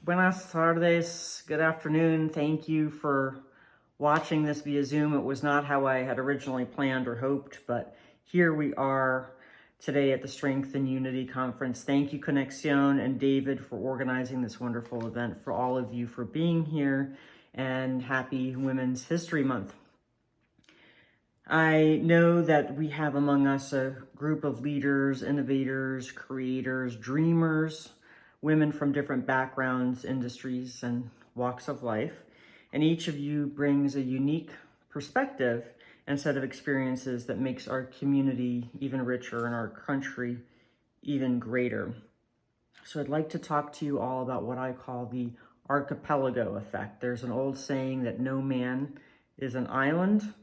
Buenas tardes. Good afternoon. Thank you for watching this via Zoom. It was not how I had originally planned or hoped, but here we are today at the Strength and Unity Conference. Thank you, Conexión and David, for organizing this wonderful event, for all of you for being here, and happy Women's History Month. I know that we have among us a group of leaders, innovators, creators, dreamers, women from different backgrounds, industries, and walks of life. And each of you brings a unique perspective and set of experiences that makes our community even richer and our country even greater. So I'd like to talk to you all about what I call the archipelago effect. There's an old saying that no man is an island.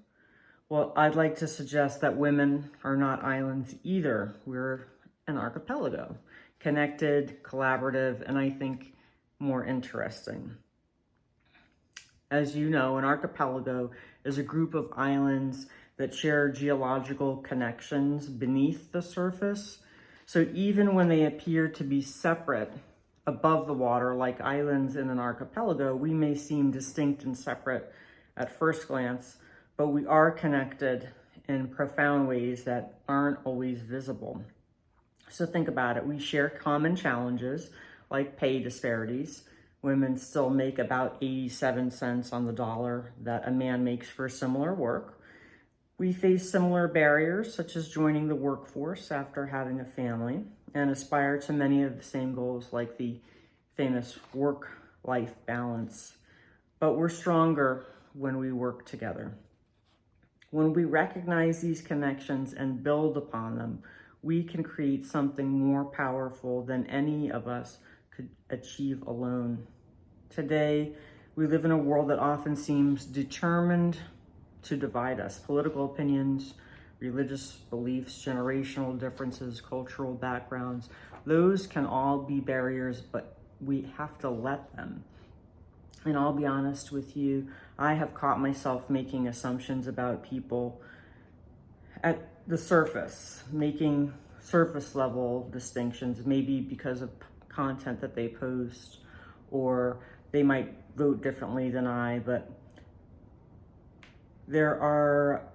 Well, I'd like to suggest that women are not islands either. We're an archipelago, connected, collaborative, and I think more interesting. As you know, an archipelago is a group of islands that share geological connections beneath the surface. So even when they appear to be separate above the water, like islands in an archipelago, we may seem distinct and separate at first glance, but we are connected in profound ways that aren't always visible. So think about it. We share common challenges like pay disparities. Women still make about 87 cents on the dollar that a man makes for similar work. We face similar barriers, such as joining the workforce after having a family, and aspire to many of the same goals like the famous work-life balance. But we're stronger when we work together. When we recognize these connections and build upon them, we can create something more powerful than any of us could achieve alone. Today, we live in a world that often seems determined to divide us. Political opinions, religious beliefs, generational differences, cultural backgrounds, those can all be barriers, but we have to let them. And I'll be honest with you, I have caught myself making assumptions about people at the surface, making surface level distinctions, maybe because of content that they post, or they might vote differently than I, but there are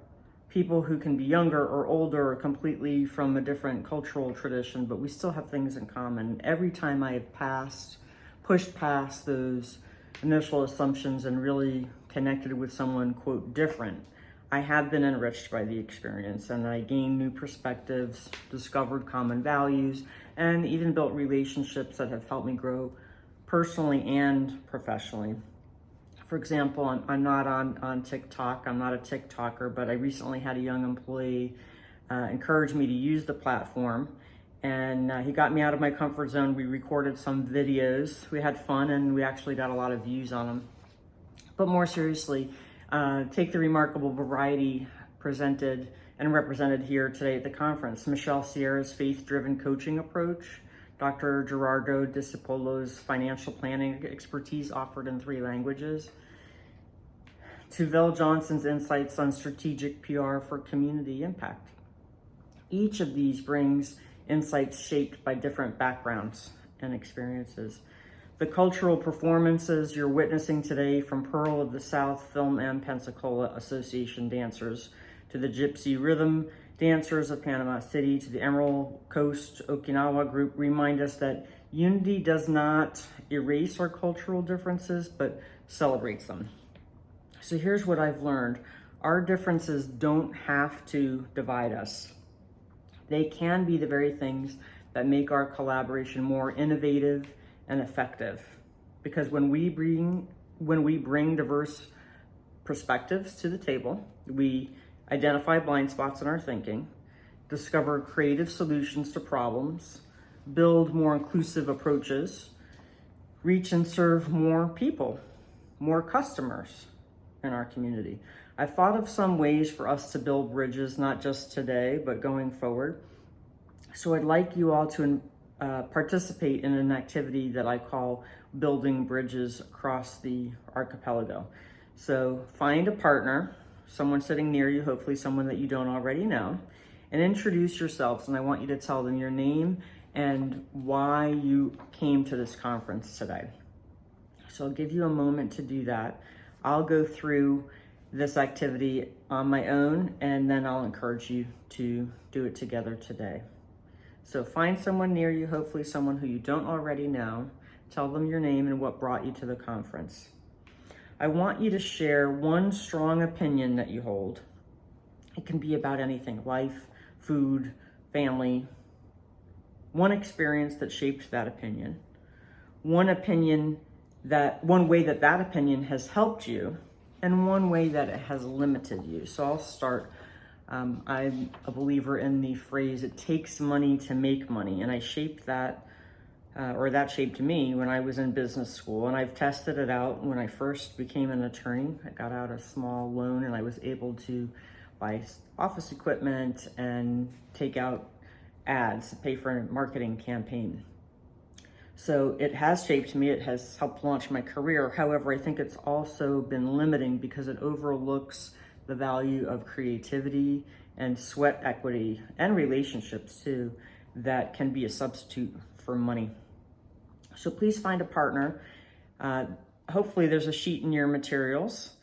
people who can be younger or older or completely from a different cultural tradition, but we still have things in common. Every time I have pushed past those initial assumptions and really connected with someone, quote, different, I have been enriched by the experience, and I gained new perspectives, discovered common values, and even built relationships that have helped me grow personally and professionally. For example, I'm not on TikTok, I'm not a TikToker, but I recently had a young employee encourage me to use the platform, and he got me out of my comfort zone. We recorded some videos, we had fun, and we actually got a lot of views on them. But more seriously, take the remarkable variety presented and represented here today at the conference. Michelle Sierra's faith-driven coaching approach, Dr. Gerardo Discipolo's financial planning expertise offered in 3 languages, to Vel Johnson's insights on strategic PR for community impact. Each of these brings insights shaped by different backgrounds and experiences. The cultural performances you're witnessing today, from Pearl of the South Film and Pensacola Association dancers to the Gypsy Rhythm dancers of Panama City to the Emerald Coast Okinawa group, remind us that unity does not erase our cultural differences, but celebrates them. So here's what I've learned. Our differences don't have to divide us. They can be the very things that make our collaboration more innovative and effective. Because when we bring diverse perspectives to the table, we identify blind spots in our thinking, discover creative solutions to problems, build more inclusive approaches, reach and serve more people, more customers in our community. I've thought of some ways for us to build bridges, not just today, but going forward. So I'd like you all to participate in an activity that I call building bridges across the archipelago. So find a partner, someone sitting near you, hopefully someone that you don't already know, and introduce yourselves. And I want you to tell them your name and why you came to this conference today. So I'll give you a moment to do that. I'll go through this activity on my own, and then I'll encourage you to do it together today. So find someone near you, hopefully someone who you don't already know. Tell them your name and what brought you to the conference. I want you to share one strong opinion that you hold. It can be about anything: life, food, family. One experience that shaped that opinion. One way that opinion has helped you, and one way that it has limited you. So I'll start. I'm a believer in the phrase, it takes money to make money. And I shaped that, that shaped me when I was in business school. And I've tested it out. When I first became an attorney, I got out a small loan and I was able to buy office equipment and take out ads to pay for a marketing campaign. So it has shaped me, it has helped launch my career. However, I think it's also been limiting because it overlooks the value of creativity and sweat equity and relationships too that can be a substitute for money. So please find a partner. Hopefully there's a sheet in your materials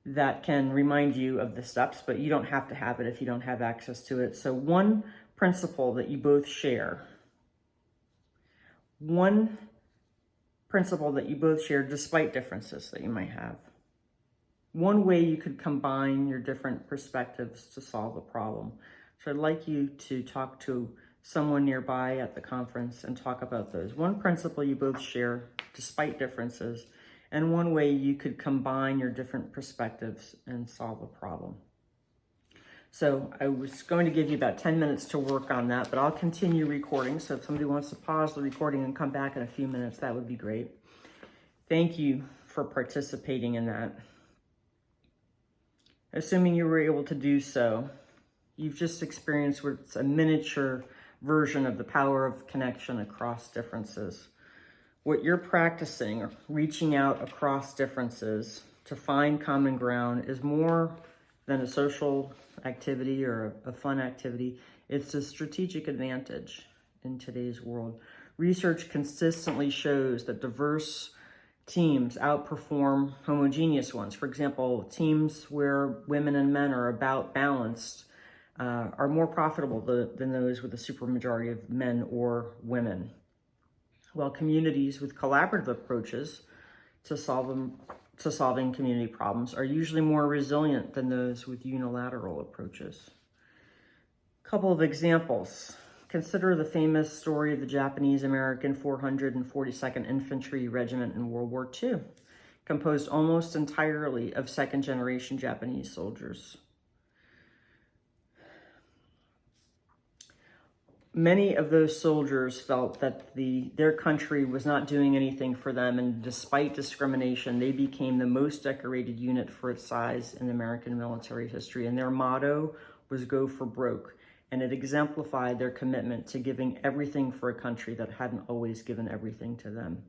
that can remind you of the steps, but you don't have to have it if you don't have access to it. So one principle that you both share. One principle that you both share despite differences that you might have. One way you could combine your different perspectives to solve a problem. So I'd like you to talk to someone nearby at the conference and talk about those. One principle you both share despite differences, and one way you could combine your different perspectives and solve a problem. So I was going to give you about 10 minutes to work on that, but I'll continue recording. So if somebody wants to pause the recording and come back in a few minutes, that would be great. Thank you for participating in that. Assuming you were able to do so, you've just experienced what's a miniature version of the power of connection across differences. What you're practicing, reaching out across differences to find common ground, is more than a social activity or a fun activity. It's a strategic advantage in today's world. Research consistently shows that diverse teams outperform homogeneous ones. For example, teams where women and men are about balanced are more profitable than those with a supermajority of men or women. While communities with collaborative approaches to solving community problems are usually more resilient than those with unilateral approaches. A couple of examples. Consider the famous story of the Japanese-American 442nd Infantry Regiment in World War II, composed almost entirely of second-generation Japanese soldiers. Many of those soldiers felt that their country was not doing anything for them, and despite discrimination, they became the most decorated unit for its size in American military history. And their motto was "Go for broke," and it exemplified their commitment to giving everything for a country that hadn't always given everything to them.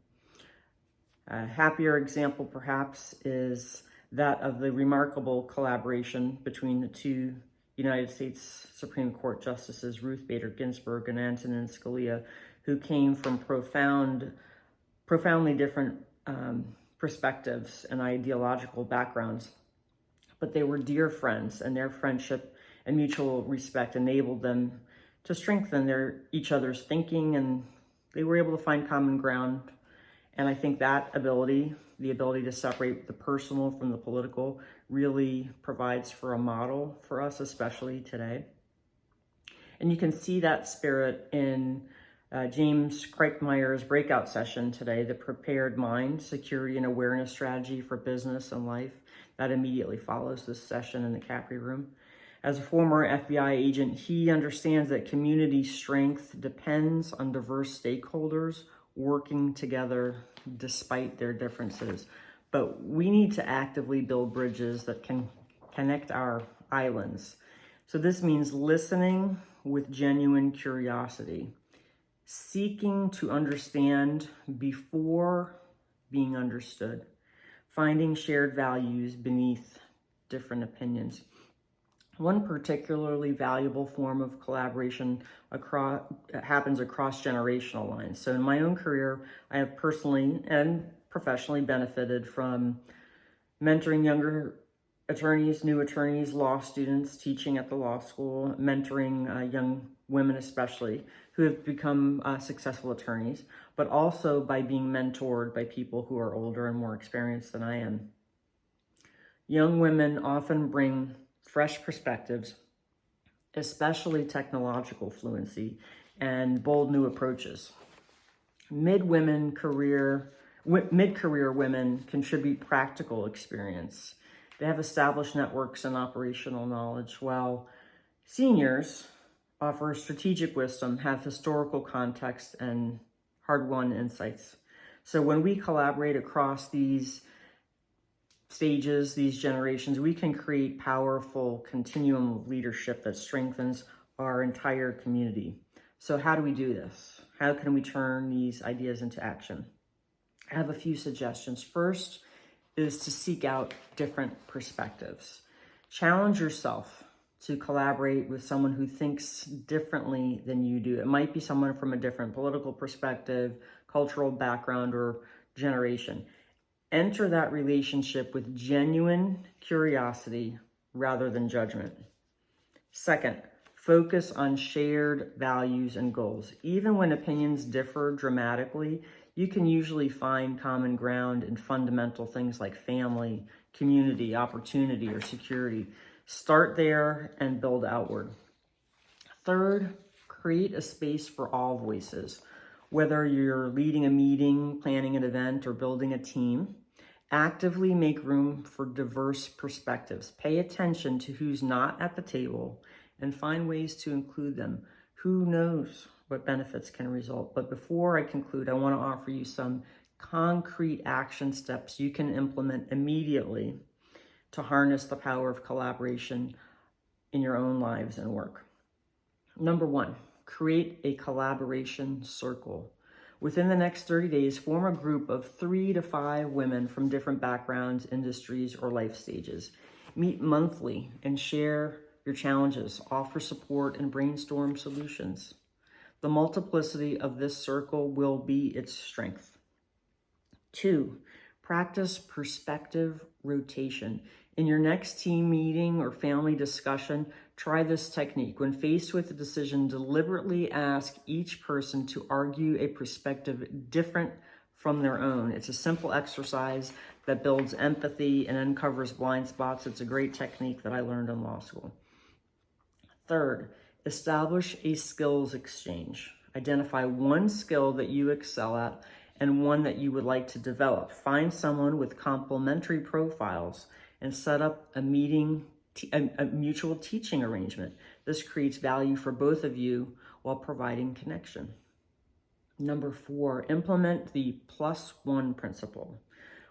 A happier example, perhaps, is that of the remarkable collaboration between the two United States Supreme Court Justices Ruth Bader Ginsburg and Antonin Scalia, who came from profoundly different perspectives and ideological backgrounds. But they were dear friends, and their friendship and mutual respect enabled them to strengthen each other's thinking, and they were able to find common ground. And I think that ability, the ability to separate the personal from the political, really provides for a model for us, especially today. And you can see that spirit in James Kreitmeyer's breakout session today, The Prepared Mind, Security and Awareness Strategy for Business and Life. That immediately follows this session in the Capri Room. As a former FBI agent, he understands that community strength depends on diverse stakeholders working together despite their differences. But we need to actively build bridges that can connect our islands. So this means listening with genuine curiosity, seeking to understand before being understood, finding shared values beneath different opinions. One particularly valuable form of collaboration happens across generational lines. So in my own career, I have personally and professionally benefited from mentoring younger attorneys, new attorneys, law students, teaching at the law school, mentoring young women especially who have become successful attorneys, but also by being mentored by people who are older and more experienced than I am. Young women often bring fresh perspectives, especially technological fluency and bold new approaches. Mid-career women contribute practical experience. They have established networks and operational knowledge, while seniors offer strategic wisdom, have historical context, and hard-won insights. So when we collaborate across these stages, these generations, we can create powerful continuum of leadership that strengthens our entire community. So how do we do this? How can we turn these ideas into action? I have a few suggestions. First is to seek out different perspectives. Challenge yourself to collaborate with someone who thinks differently than you do. It might be someone from a different political perspective, cultural background, or generation. Enter that relationship with genuine curiosity rather than judgment. Second, focus on shared values and goals. Even when opinions differ dramatically, you can usually find common ground in fundamental things like family, community, opportunity, or security. Start there and build outward. Third, create a space for all voices. Whether you're leading a meeting, planning an event, or building a team, actively make room for diverse perspectives. Pay attention to who's not at the table and find ways to include them. Who knows what benefits can result? But before I conclude, I want to offer you some concrete action steps you can implement immediately to harness the power of collaboration in your own lives and work. Number one, create a collaboration circle. Within the next 30 days, form a group of 3 to 5 women from different backgrounds, industries, or life stages. Meet monthly and share your challenges, offer support, and brainstorm solutions. The multiplicity of this circle will be its strength. 2, practice perspective rotation. In your next team meeting or family discussion, try this technique. When faced with a decision, deliberately ask each person to argue a perspective different from their own. It's a simple exercise that builds empathy and uncovers blind spots. It's a great technique that I learned in law school. Third, establish a skills exchange. Identify one skill that you excel at and one that you would like to develop. Find someone with complementary profiles and set up a mutual teaching arrangement. This creates value for both of you while providing connection. Number 4, implement the +1 principle.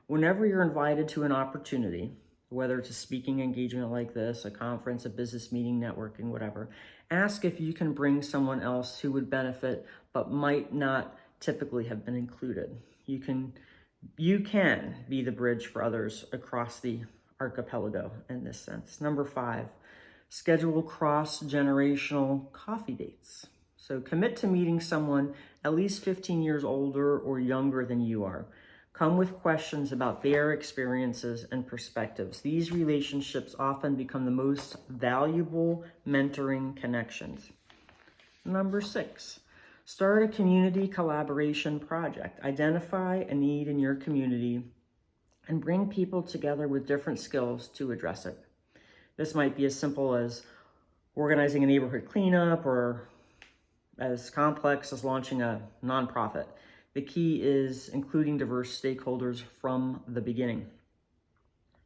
Whenever you're invited to an opportunity, whether it's a speaking engagement like this, a conference, a business meeting, networking, whatever, ask if you can bring someone else who would benefit but might not typically have been included. You can be the bridge for others across the archipelago in this sense. Number 5, schedule cross-generational coffee dates. So commit to meeting someone at least 15 years older or younger than you are. Come with questions about their experiences and perspectives. These relationships often become the most valuable mentoring connections. Number 6, start a community collaboration project. Identify a need in your community and bring people together with different skills to address it. This might be as simple as organizing a neighborhood cleanup or as complex as launching a nonprofit. The key is including diverse stakeholders from the beginning.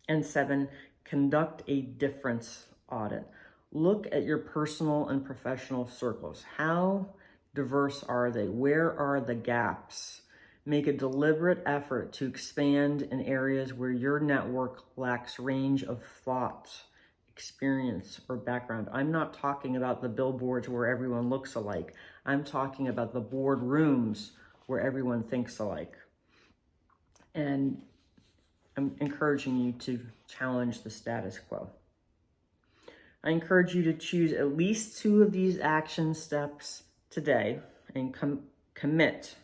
And 7, conduct a difference audit. Look at your personal and professional circles. How diverse are they? Where are the gaps? Make a deliberate effort to expand in areas where your network lacks range of thought, experience, or background. I'm not talking about the billboards where everyone looks alike. I'm talking about the boardrooms where everyone thinks alike. And I'm encouraging you to challenge the status quo. I encourage you to choose at least 2 of these action steps today and commit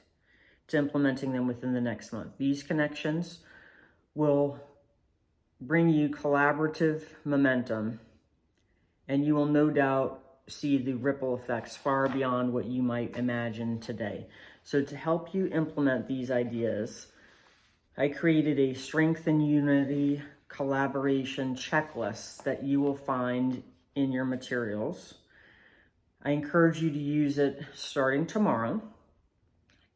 to implementing them within the next month. These connections will bring you collaborative momentum, and you will no doubt see the ripple effects far beyond what you might imagine today. So to help you implement these ideas, I created a strength and unity collaboration checklist that you will find in your materials. I encourage you to use it starting tomorrow.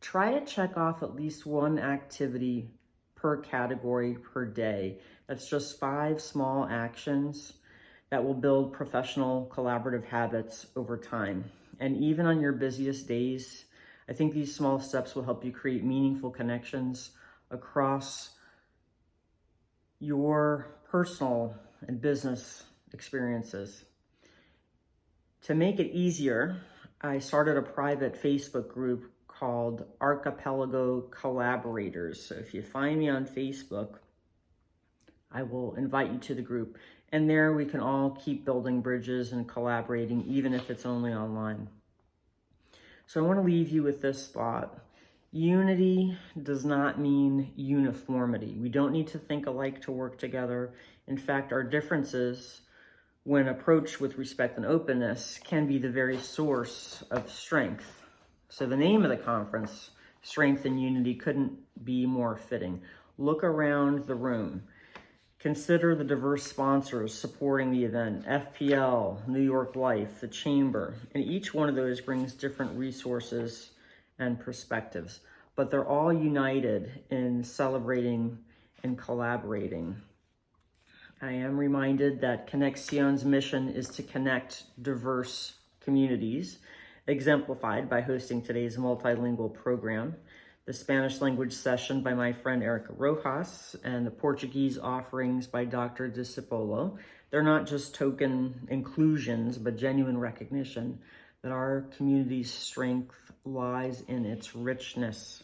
Try to check off at least one activity per category per day. That's just 5 small actions that will build professional collaborative habits over time. And even on your busiest days, I think these small steps will help you create meaningful connections across your personal and business experiences. To make it easier, I started a private Facebook group called Archipelago Collaborators. So if you find me on Facebook, I will invite you to the group. And there we can all keep building bridges and collaborating, even if it's only online. So I want to leave you with this thought. Unity does not mean uniformity. We don't need to think alike to work together. In fact, our differences, when approached with respect and openness, can be the very source of strength. So the name of the conference, Strength and Unity, couldn't be more fitting. Look around the room. Consider the diverse sponsors supporting the event: FPL, New York Life, the Chamber, and each one of those brings different resources and perspectives, but they're all united in celebrating and collaborating. I am reminded that Connexion's mission is to connect diverse communities, exemplified by hosting today's multilingual program, the Spanish language session by my friend Erica Rojas, and the Portuguese offerings by Dr. Discipolo. They're not just token inclusions, but genuine recognition that our community's strength lies in its richness.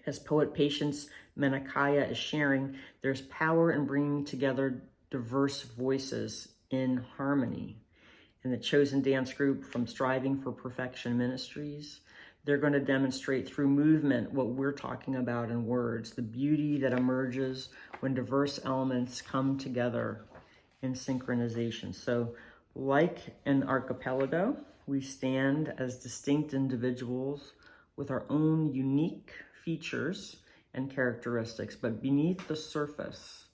As poet Patience Menakaya is sharing, there's power in bringing together diverse voices in harmony. And the Chosen Dance Group from Striving for Perfection Ministries, they're going to demonstrate through movement what we're talking about in words, the beauty that emerges when diverse elements come together in synchronization. So like an archipelago, we stand as distinct individuals with our own unique features and characteristics, but beneath the surface,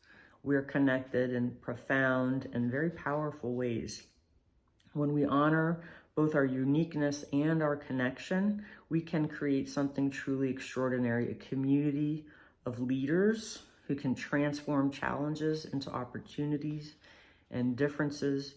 we're connected in profound and very powerful ways. When we honor both our uniqueness and our connection, we can create something truly extraordinary, a community of leaders who can transform challenges into opportunities and differences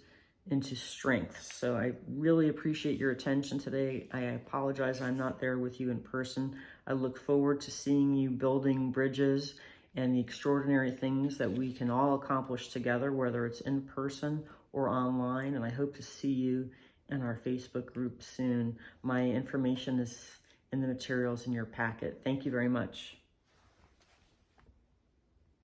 into strengths. So I really appreciate your attention today. I apologize I'm not there with you in person. I look forward to seeing you building bridges and the extraordinary things that we can all accomplish together, whether it's in person or online. And I hope to see you in our Facebook group soon. My information is in the materials in your packet. Thank you very much.